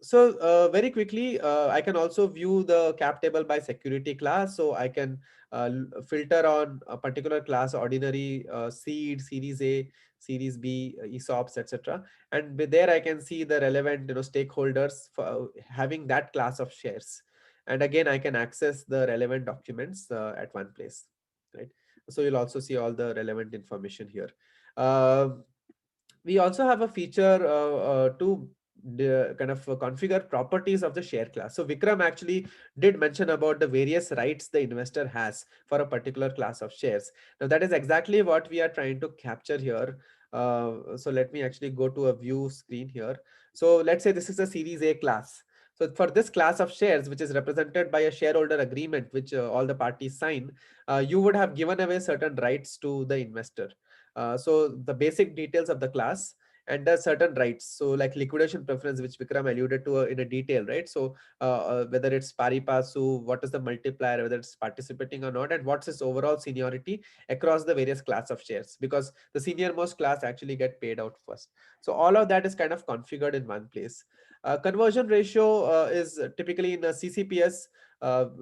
So very quickly, I can also view the cap table by security class. So I can filter on a particular class: ordinary, seed, series A, series B, ESOPs, etc. And there I can see the relevant stakeholders for having that class of shares. And again, I can access the relevant documents at one place, right? So you'll also see all the relevant information here. We also have a feature to kind of configure properties of the share class. So Vikram actually did mention about the various rights the investor has for a particular class of shares. Now that is exactly what we are trying to capture here. So let me actually go to a view screen here. So let's say this is a Series A class. So for this class of shares, which is represented by a shareholder agreement, which all the parties sign, you would have given away certain rights to the investor. So the basic details of the class and the certain rights. So like liquidation preference, which Vikram alluded to in a detail, right? So whether it's pari passu, what is the multiplier, whether it's participating or not, and what's its overall seniority across the various class of shares, because the senior most class actually get paid out first. So all of that is kind of configured in one place. Conversion ratio is typically in a CCPS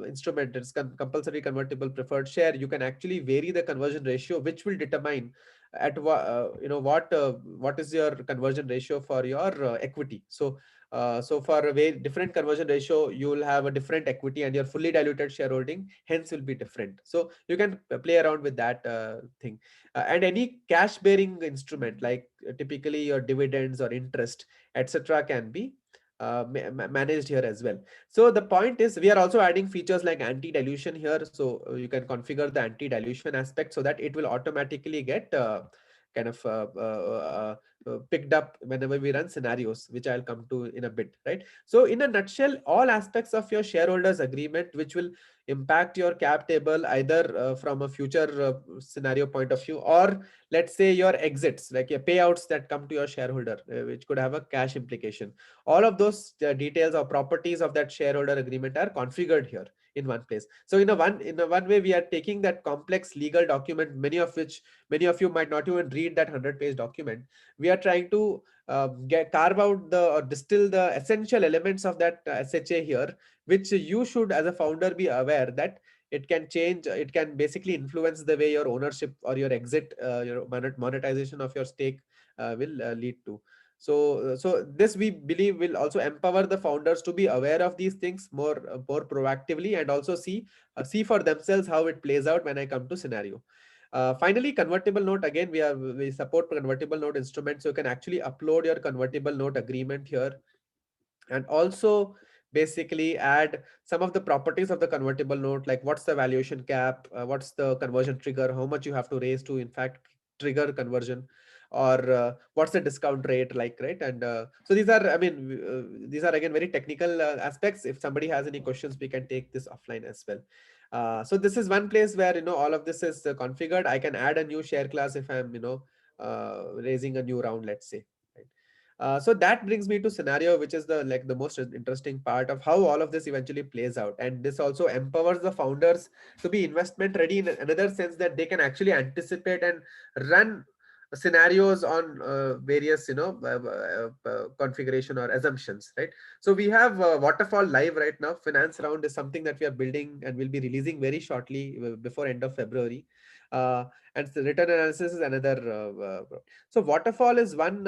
instrument. It's compulsory convertible preferred share. You can actually vary the conversion ratio, which will determine at what is your conversion ratio for your equity. So for a very different conversion ratio, you will have a different equity, and your fully diluted shareholding hence will be different. So you can play around with that thing. And any cash bearing instrument, like typically your dividends or interest, etc., can be managed here as well. So the point is, we are also adding features like anti-dilution here. So you can configure the anti-dilution aspect so that it will automatically get kind of picked up whenever we run scenarios, which I'll come to in a bit, right? So in a nutshell, all aspects of your shareholders agreement, which will impact your cap table either from a future scenario point of view, or let's say your exits, like your payouts that come to your shareholder, which could have a cash implication. All of those details or properties of that shareholder agreement are configured here in one place. So in a one way, we are taking that complex legal document, many of you might not even read that 100-page document. We are trying to carve out or distill the essential elements of that SHA here, which you should as a founder be aware that it can change. It can basically influence the way your ownership or your exit, your monetization of your stake will lead to. So this, we believe, will also empower the founders to be aware of these things more proactively, and also see for themselves how it plays out when I come to scenario. Finally, convertible note. Again, we support convertible note instruments, so you can actually upload your convertible note agreement here, and also basically add some of the properties of the convertible note, like what's the valuation cap, what's the conversion trigger, how much you have to raise to in fact trigger conversion. or what's the discount rate like, right? And so these are, I mean, these are again very technical aspects. If somebody has any questions, we can take this offline as well. So this is one place where, all of this is configured. I can add a new share class if I'm, raising a new round, let's say. Right? So that brings me to scenario, which is the most interesting part of how all of this eventually plays out. And this also empowers the founders to be investment ready in another sense, that they can actually anticipate and run scenarios on various configuration or assumptions, right? So we have waterfall live right now. Finance round is something that we are building and will be releasing very shortly, before end of February. uh, and the return analysis is another. So waterfall is one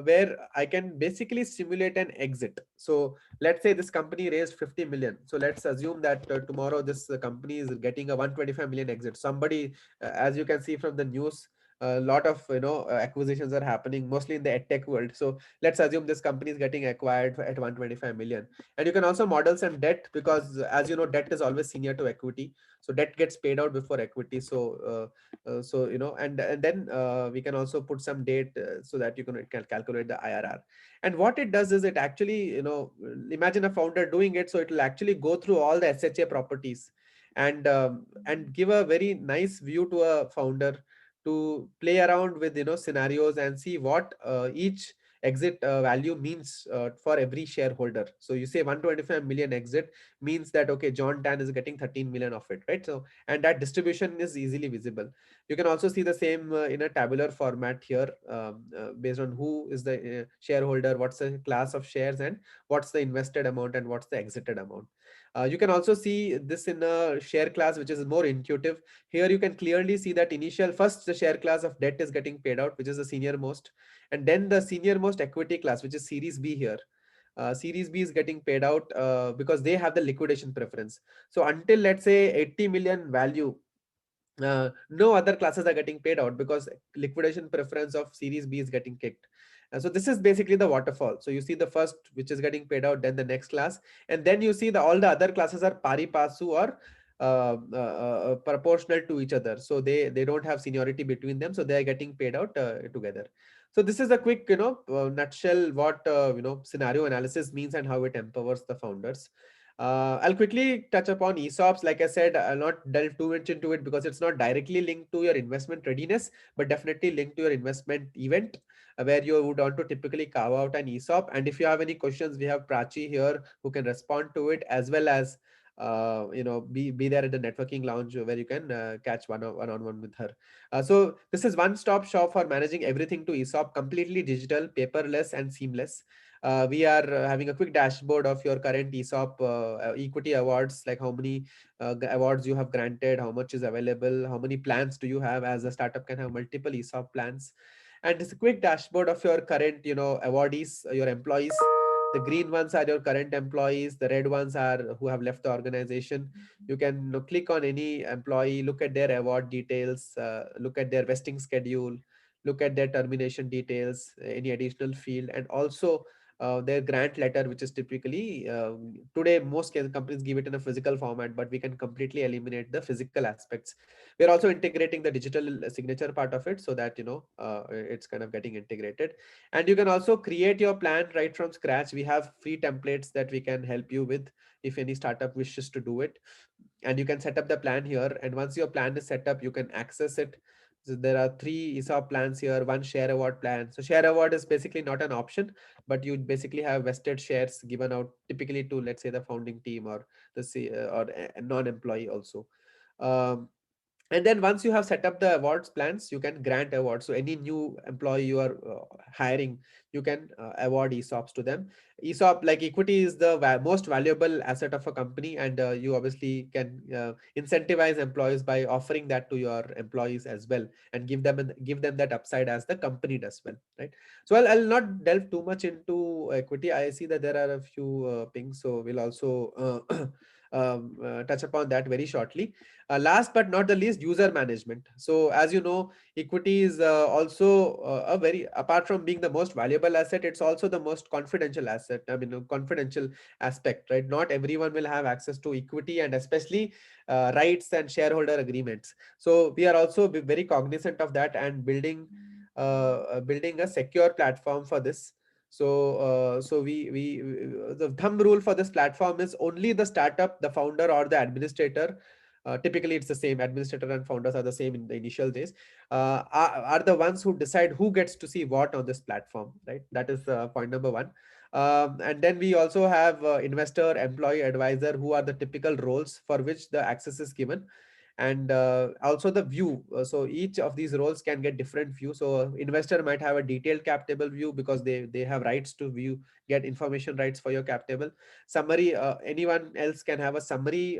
where I can basically simulate an exit. So let's say this company raised 50 million. So let's assume that tomorrow this company is getting a 125 million exit. Somebody, as you can see from the news, a lot of acquisitions are happening mostly in the edtech world. So let's assume this company is getting acquired at 125 million. And you can also model some debt, because as you know, debt is always senior to equity. So debt gets paid out before equity. And then we can also put some date so that you can calculate the IRR. And what it does is, it actually, imagine a founder doing it. So it will actually go through all the SHA properties, and give a very nice view to a founder to play around with scenarios and see what each exit value means for every shareholder. So you say 125 million exit means that, okay, John Dan is getting 13 million of it, right? So, and that distribution is easily visible. You can also see the same in a tabular format here, based on who is the shareholder, what's the class of shares, and what's the invested amount, and what's the exited amount. You can also see this in a share class, which is more intuitive. Here you can clearly see that initial first the share class of debt is getting paid out, which is the senior most, and then the senior most equity class, which is Series B here. Series B is getting paid out because they have the liquidation preference. So until, let's say, 80 million value, no other classes are getting paid out, because liquidation preference of Series B is getting kicked. So this is basically the waterfall. So you see the first which is getting paid out, then the next class, and then you see all the other classes are pari passu, or proportional to each other. So they don't have seniority between them, so they are getting paid out together. So this is a quick nutshell what scenario analysis means and how it empowers the founders. I'll quickly touch upon ESOPs. Like I said, I'll not delve too much into it because it's not directly linked to your investment readiness, but definitely linked to your investment event, where you would want to typically carve out an ESOP. And if you have any questions, we have Prachi here who can respond to it, as well as be there at the networking lounge where you can catch one-on-one with her. So this is one-stop shop for managing everything to ESOP, completely digital, paperless, and seamless. We are having a quick dashboard of your current ESOP equity awards, like how many awards you have granted, how much is available, how many plans do you have, as a startup can have multiple ESOP plans. And it's a quick dashboard of your current awardees, your employees. The green ones are your current employees, the red ones are who have left the organization. You can click on any employee, look at their award details, look at their vesting schedule, look at their termination details, any additional field, and also their grant letter, which is typically today most companies give it in a physical format, but we can completely eliminate the physical aspects. We're also integrating the digital signature part of it, so that it's kind of getting integrated. And you can also create your plan right from scratch. We have free templates that we can help you with if any startup wishes to do it, and you can set up the plan here. And once your plan is set up, you can access it. So there are 3 ESOP plans here, one share award plan. So share award is basically not an option, but you basically have vested shares given out typically to, let's say, the founding team, or or a non-employee also. um, and then once you have set up the awards plans, you can grant awards. So any new employee you are hiring, you can award ESOPs to them. ESOP, like equity, is the most valuable asset of a company, and you obviously can incentivize employees by offering that to your employees as well, and give them that upside as the company does well, right? So I'll not delve too much into equity. I see that there are a few pings, so we'll also touch upon that very shortly. Last but not the least, user management. So as you know, equity is also a very, apart from being the most valuable asset, it's also the most confidential asset. I mean, a confidential aspect, right? Not everyone will have access to equity, and especially rights and shareholder agreements. So we are also very cognizant of that, and building building a secure platform for this. So the thumb rule for this platform is only the startup, the founder or the administrator. Typically, it's the same. Administrator and founders are the same in the initial days. Are the ones who decide who gets to see what on this platform, right? That is point number one. And then we also have investor, employee, advisor, who are the typical roles for which the access is given, and also the view. So each of these roles can get different view. So investor might have a detailed cap table view because they have rights to view, get information rights for your cap table. Summary, anyone else can have a summary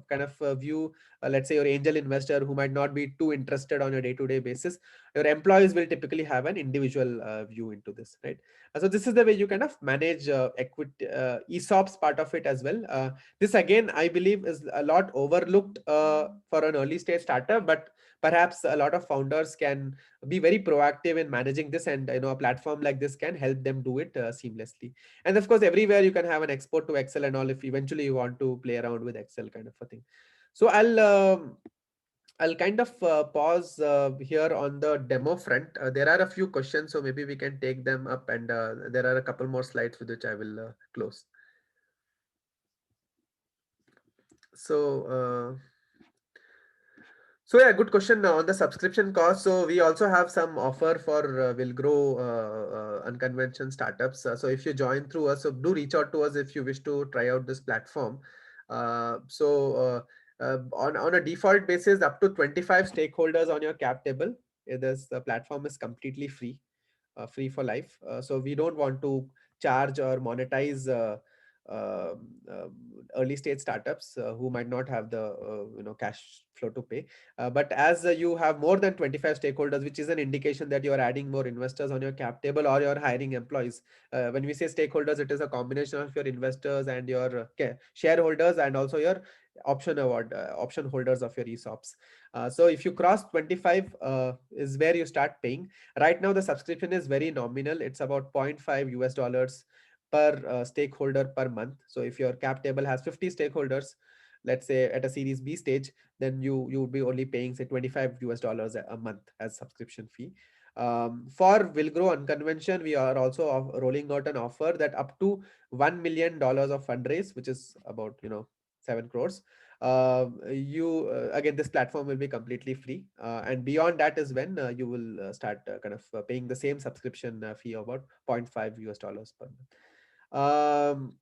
kind of view. Let's say your angel investor who might not be too interested on a day-to-day basis. Your employees will typically have an individual view into this, right? So this is the way you kind of manage equity, ESOPs part of it as well. This again, I believe, is a lot overlooked for an early stage startup, but perhaps a lot of founders can be very proactive in managing this, and a platform like this can help them do it seamlessly. And of course, everywhere you can have an export to Excel and all if eventually you want to play around with Excel kind of a thing. So I'll kind of pause here on the demo front. There are a few questions, so maybe we can take them up, and there are a couple more slides with which I will close. So yeah, good question on the subscription cost. So we also have some offer for Will Grow unconventional startups. So if you join through us, so do reach out to us if you wish to try out this platform. On a default basis, up to 25 stakeholders on your cap table, the platform is completely free, free for life. So we don't want to charge or monetize um, um, early stage startups who might not have the cash flow to pay. But as you have more than 25 stakeholders, which is an indication that you are adding more investors on your cap table or you're hiring employees. When we say stakeholders, it is a combination of your investors and your shareholders, and also your option holders of your ESOPs. So if you cross 25 is where you start paying. Right now the subscription is very nominal. It's about $0.5 per stakeholder per month. So if your cap table has 50 stakeholders, let's say at a Series B stage, then you would be only paying say $25 a month as subscription fee. For Will Grow Unconvention, we are also rolling out an offer that up to $1 million of fundraise, which is about 7 crores. Again, this platform will be completely free, and beyond that is when you will start kind of paying the same subscription fee of about $0.5 per month.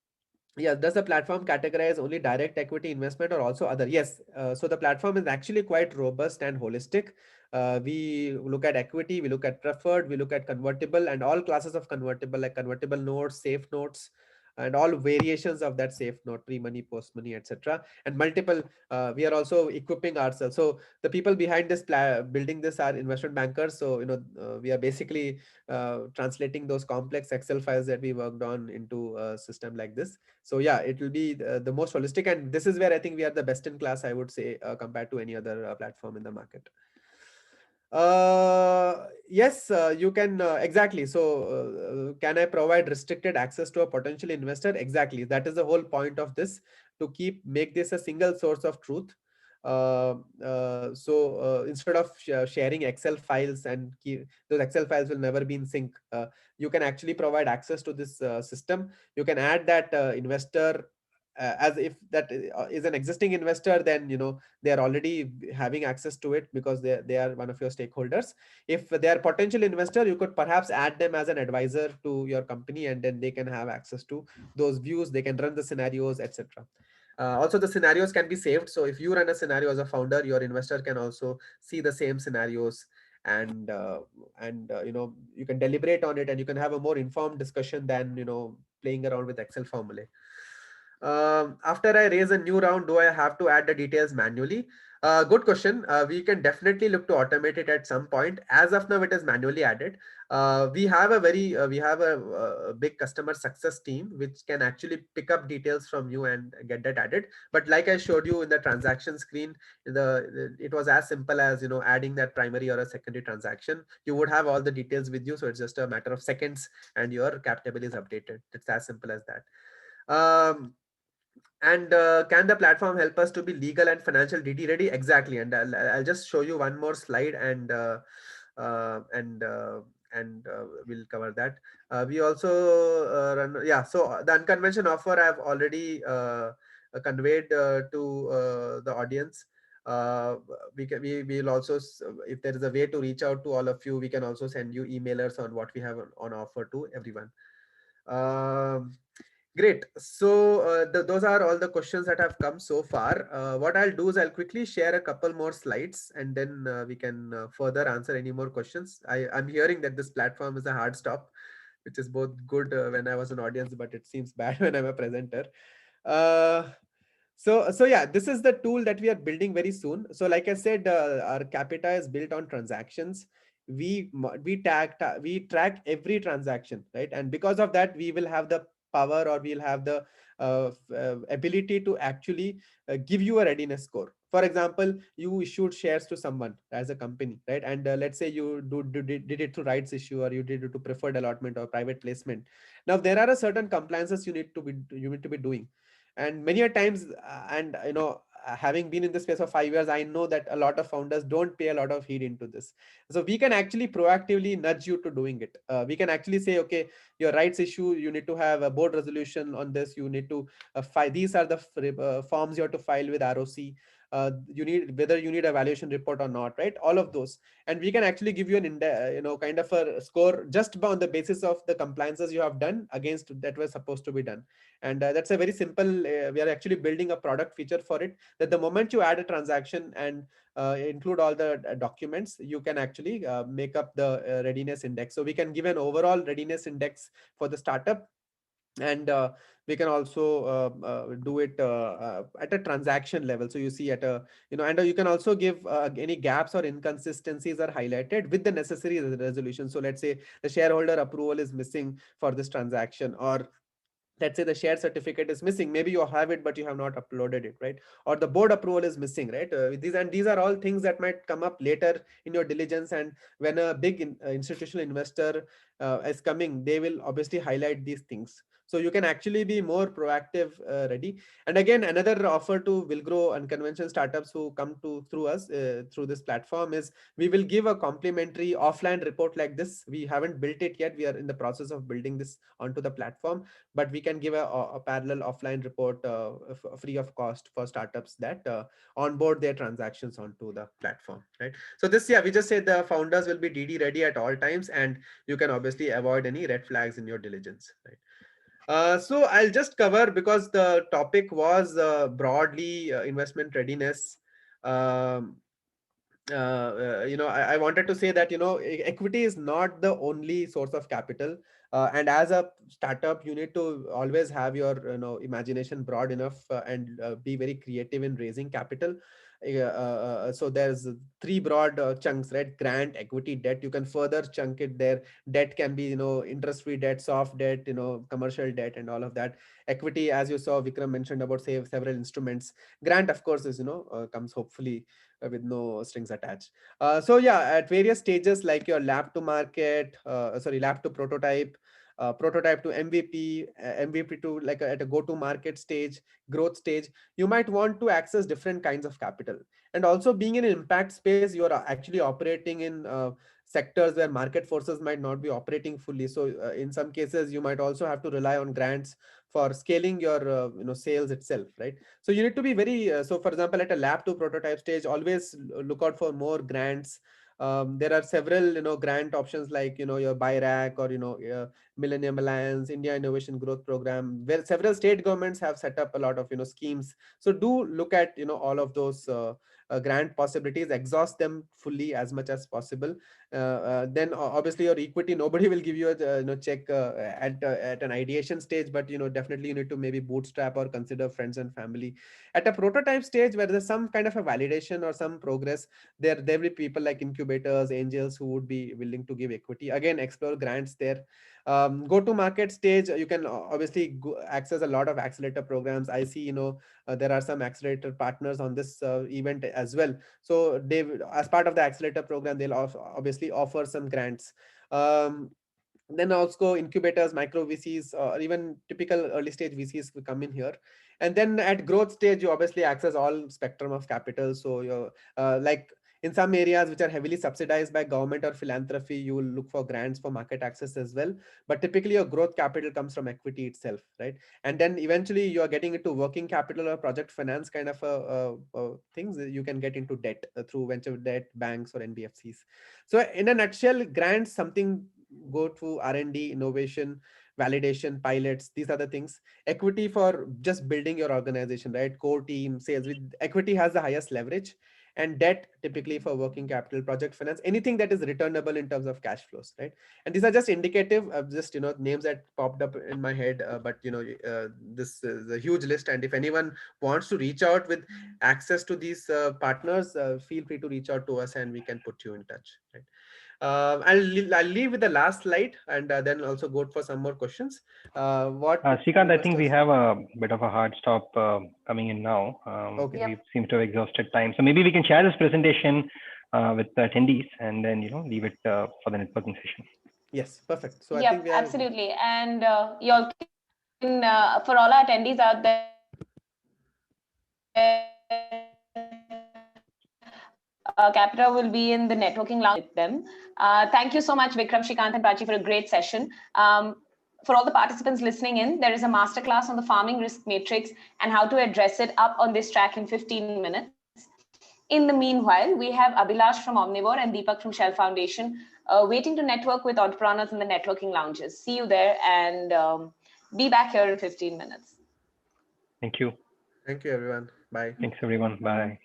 Yeah, does the platform categorize only direct equity investment or also other? Yes. So the platform is actually quite robust and holistic. We look at equity, we look at preferred, we look at convertible, and all classes of convertible, like convertible notes, safe notes, and all variations of that safe note, pre-money, post-money, etc. And multiple, we are also equipping ourselves. So the people behind this building this are investment bankers. So we are basically translating those complex Excel files that we worked on into a system like this. So yeah, it will be the most holistic, and this is where I think we are the best in class, I would say, compared to any other platform in the market. Yes, you can exactly. So can I provide restricted access to a potential investor? Exactly, that is the whole point of this, to make this a single source of truth. Instead of sharing Excel files, and those Excel files will never be in sync, you can actually provide access to this system. You can add that investor as if that is an existing investor, then they are already having access to it because they are one of your stakeholders. If they are potential investor, you could perhaps add them as an advisor to your company, and then they can have access to those views. They can run the scenarios, etc. Also, the scenarios can be saved. So if you run a scenario as a founder, your investor can also see the same scenarios, and you can deliberate on it, and you can have a more informed discussion than playing around with Excel formulae. After I raise a new round, do I have to add the details manually? Good question. We can definitely look to automate it at some point. As of now, it is manually added. We have a big customer success team which can actually pick up details from you and get that added. But like I showed you in the transaction screen, it was as simple as adding that primary or a secondary transaction. You would have all the details with you, so it's just a matter of seconds, and your cap table is updated. It's as simple as that. And can the platform help us to be legal and financial DD ready? Exactly. And I'll just show you one more slide, and and we'll cover that. We also run, yeah. So the unconvention offer I've already conveyed to the audience. Uh, we will also, if there is a way to reach out to all of you, we can also send you emailers on what we have on offer to everyone. Um, Great. So those are all the questions that have come so far. What I'll do is I'll quickly share a couple more slides, and then we can further answer any more questions. I'm hearing that this platform is a hard stop, which is both good when I was an audience, but it seems bad when I'm a presenter. Uh, so yeah, this is the tool that we are building very soon. So like I said, our Capita is built on transactions. We track every transaction, right? And because of that, we will have the power, or we'll have the ability to actually give you a readiness score. For example, you issued shares to someone as a company, right? And let's say you did it through rights issue, or you did it to preferred allotment or private placement. Now there are a certain compliances you need to be doing, and many a times, and having been in this space for 5 years, I know that a lot of founders don't pay a lot of heed into this. So we can actually proactively nudge you to doing it. We can actually say, okay, your rights issue, you need to have a board resolution on this, you need to file, these are the forms you have to file with ROC. You need, whether you need a valuation report or not, right? All of those. And we can actually give you an kind of a score just on the basis of the compliances you have done against that were supposed to be done. And that's a very simple, we are actually building a product feature for it, that the moment you add a transaction and include all the documents, you can actually make up the readiness index. So we can give an overall readiness index for the startup, and we can also do it at a transaction level. So you see at a, and you can also give any gaps or inconsistencies are highlighted with the necessary resolution. So let's say the shareholder approval is missing for this transaction, or let's say the share certificate is missing, maybe you have it but you have not uploaded it, right? Or the board approval is missing, right? These are all things that might come up later in your diligence, and when a big institutional investor is coming, they will obviously highlight these things. So you can actually be more proactive, ready. And again, another offer to will grow unconventional startups who come to through us through this platform is, we will give a complimentary offline report like this. We haven't built it yet, we are in the process of building this onto the platform, but we can give a parallel offline report free of cost for startups that onboard their transactions onto the platform, right? So this, yeah, we just said the founders will be DD ready at all times, and you can obviously avoid any red flags in your diligence, right? So I'll just cover, because the topic was broadly investment readiness. Um, I wanted to say that, equity is not the only source of capital. And as a startup, you need to always have your, imagination broad enough, and be very creative in raising capital. So there's three broad chunks, right? Grant, equity, debt. You can further chunk it there. Debt can be, interest-free debt, soft debt, commercial debt, and all of that. Equity, as you saw, Vikram mentioned about, say, several instruments. Grant, of course, is, comes hopefully with no strings attached. So yeah, at various stages, like your lab to prototype, prototype to MVP, MVP to like at a go-to-market stage, growth stage, you might want to access different kinds of capital. And also, being in an impact space, you are actually operating in sectors where market forces might not be operating fully. So in some cases, you might also have to rely on grants for scaling your sales itself, right? So you need to be very so for example, at a lab to prototype stage, always look out for more grants. There are several grant options, like your BIRAC, or Millennium Alliance, India Innovation Growth Program, where several state governments have set up a lot of schemes. So do look at all of those grant possibilities, exhaust them fully as much as possible. Then obviously your equity, nobody will give you a check at an ideation stage, but definitely you need to maybe bootstrap or consider friends and family. At a prototype stage, where there's some kind of a validation or some progress, there will be people like incubators, angels, who would be willing to give equity. Again, explore grants there. Go to market stage, you can obviously access a lot of accelerator programs. I see there are some accelerator partners on this event as well. So they, as part of the accelerator program, they'll obviously offer some grants. Then also incubators, micro VCs, or even typical early stage VCs will come in here. And then at growth stage, you obviously access all spectrum of capital. So you're like, In some areas which are heavily subsidized by government or philanthropy, you will look for grants for market access as well. But typically your growth capital comes from equity itself, right? And then eventually you are getting into working capital or project finance kind of things. You can get into debt through venture debt, banks or NBFCs. So in a nutshell, grants something go to R&D, innovation, validation, pilots. These are the things. Equity for just building your organization, right? Core team, sales. With equity has the highest leverage, and debt typically for working capital, project finance, anything that is returnable in terms of cash flows, right? And these are just indicative of just names that popped up in my head, but this is a huge list, and if anyone wants to reach out with access to these partners, feel free to reach out to us and we can put you in touch, right? I'll leave with the last slide, and then also go for some more questions. Srikanth, I think we have a bit of a hard stop coming in now. Okay. We seem to have exhausted time, so maybe we can share this presentation with the attendees and then leave it for the networking session. Yes, perfect. So I yeah, think we have... absolutely. And you all can, for all our attendees out there, Capita will be in the networking lounge with them. Thank you so much, Vikram, Srikanth, and Prachi, for a great session. For all the participants listening in, there is a masterclass on the farming risk matrix and how to address it up on this track in 15 minutes. In the meanwhile, we have Abhilash from Omnivore and Deepak from Shell Foundation waiting to network with entrepreneurs in the networking lounges. See you there, and be back here in 15 minutes. Thank you. Thank you, everyone. Bye. Thanks, everyone. Bye.